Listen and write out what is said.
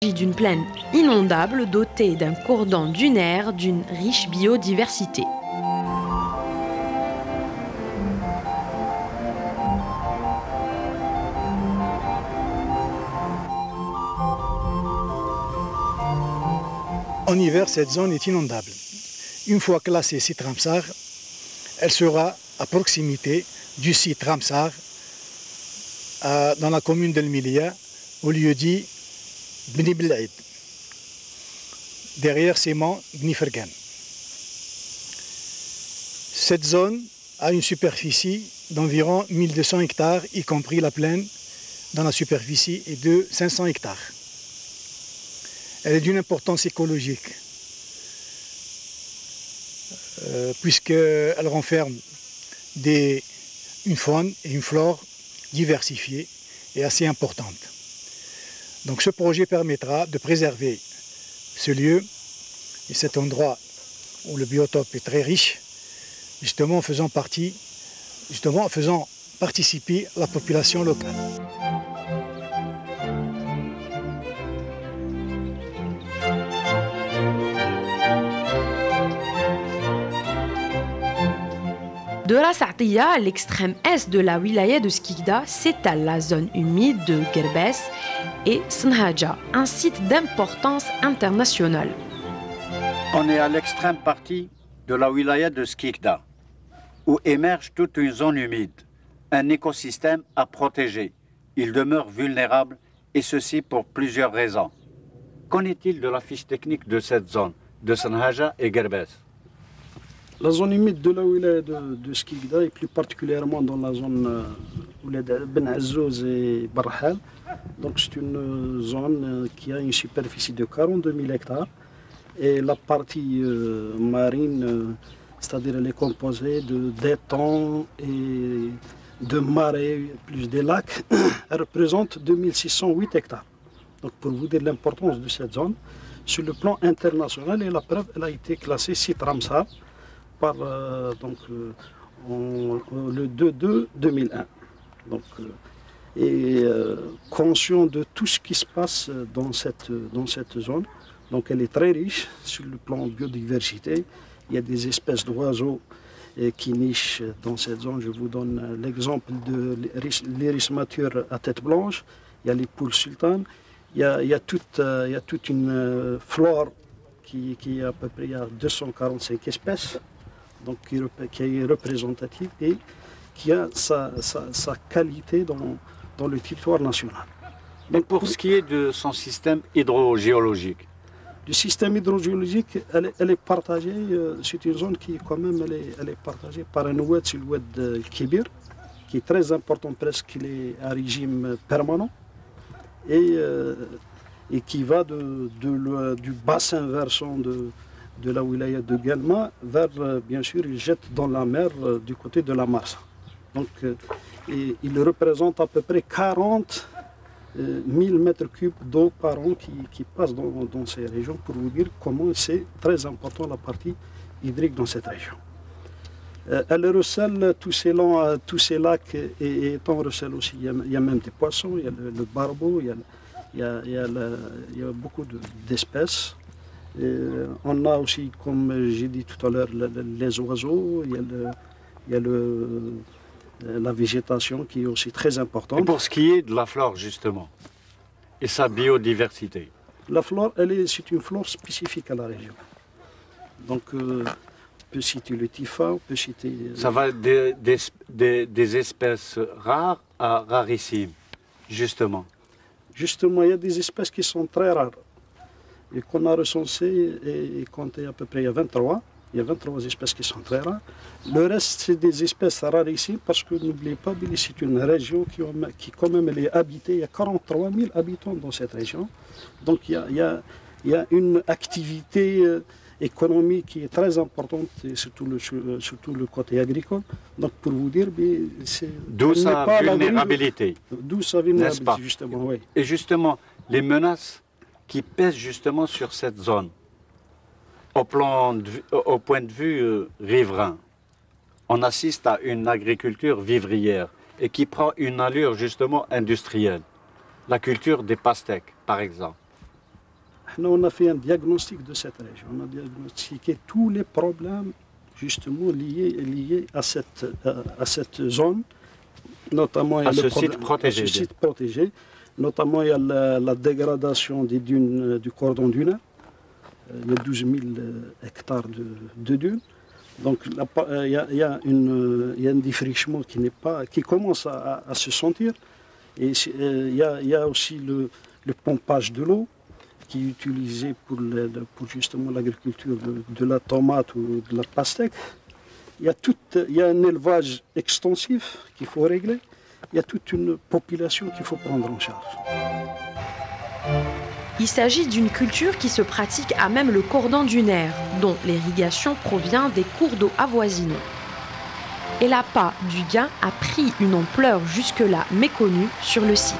Il s'agit d'une plaine inondable dotée d'un cours d'eau dunaire d'une riche biodiversité. En hiver, cette zone est inondable. Une fois classée site Ramsar, elle sera à proximité du site Ramsar, dans la commune d'El Milia, au lieu dit Bni Belaïd, derrière Séman Bni Fergan. Cette zone a une superficie d'environ 1200 hectares, y compris la plaine, dans la superficie est de 500 hectares. Elle est d'une importance écologique, puisqu'elle renferme une faune et une flore diversifiées et assez importantes. Donc ce projet permettra de préserver ce lieu et cet endroit où le biotope est très riche, justement en faisant participer la population locale. De Ras Atiya, à l'extrême est de la wilaya de Skikda, s'étale la zone humide de Guerbès et Senhaja, un site d'importance internationale. On est à l'extrême partie de la wilaya de Skikda, où émerge toute une zone humide, un écosystème à protéger. Il demeure vulnérable, et ceci pour plusieurs raisons. Qu'en est-il de la fiche technique de cette zone, de Senhaja et Guerbès? La zone humide de la wilaya de Skikda, et plus particulièrement dans la zone Ben Azouz et Barhal, donc c'est une zone qui a une superficie de 42 000 hectares et la partie marine, c'est-à-dire elle est composée d'étangs et de marais plus des lacs, elle représente 2608 hectares. Donc pour vous dire l'importance de cette zone, sur le plan international, et la preuve, elle a été classée site Ramsar par le 2/2/2001. Donc, conscient de tout ce qui se passe dans cette zone, donc elle est très riche sur le plan biodiversité. Il y a des espèces d'oiseaux qui nichent dans cette zone. Je vous donne l'exemple de l'hérismature à tête blanche. Il y a les poules sultanes. Il y a toute une flore qui est à peu près, il y a 245 espèces. Donc qui est représentative et qui a sa qualité dans le territoire national. Mais pour ce qui est de son système hydrogéologique? Le système hydrogéologique, elle est partagée, c'est une zone qui quand même, elle est partagée par un oued, c'est le oued Kibir, qui est très important, presque il est à régime permanent, et qui va du bassin versant de la wilaya de Galma vers, bien sûr, il jette dans la mer du côté de la Marsa. Donc, il représente à peu près 40 000 mètres cubes d'eau par an qui passent dans ces régions, pour vous dire comment c'est très important la partie hydrique dans cette région. Elle recèle tous ces lacs et étangs recèlent aussi, il y a même des poissons, il y a le barbeau, il y a beaucoup d'espèces. On a aussi, comme j'ai dit tout à l'heure, les oiseaux, il y a la végétation qui est aussi très importante. Et pour ce qui est de la flore, justement, et sa biodiversité? La flore, c'est une flore spécifique à la région. Donc, on peut citer le tifa, on peut citer... Ça va des espèces rares à rarissimes, justement. Justement, il y a des espèces qui sont très rares et qu'on a recensées et compté à peu près, il y a 23 espèces qui sont très rares. Le reste, c'est des espèces rarissimes parce que n'oubliez pas, c'est une région qui quand même elle est habitée. Il y a 43 000 habitants dans cette région. Donc il y a une activité économique qui est très importante, et surtout le côté agricole. Donc pour vous dire, d'où sa vulnérabilité. D'où sa vulnérabilité, justement, oui. Et justement, les menaces qui pèsent justement sur cette zone, au point de vue riverain. On assiste à une agriculture vivrière et qui prend une allure justement industrielle. La culture des pastèques, par exemple. On a fait un diagnostic de cette région. On a diagnostiqué tous les problèmes justement liés à cette zone, notamment à ce site protégé. Notamment, il y a la dégradation des dunes du cordon dunaire. Il y a 12 000 hectares de dunes. Donc, il y a un défrichement qui commence à se sentir. Et il y a aussi le pompage de l'eau qui est utilisé pour justement l'agriculture de la tomate ou de la pastèque. Il y a un élevage extensif qu'il faut régler. Il y a toute une population qu'il faut prendre en charge. Il s'agit d'une culture qui se pratique à même le cordon dunaire, dont l'irrigation provient des cours d'eau avoisinants. Et l'appât du gain a pris une ampleur jusque-là méconnue sur le site.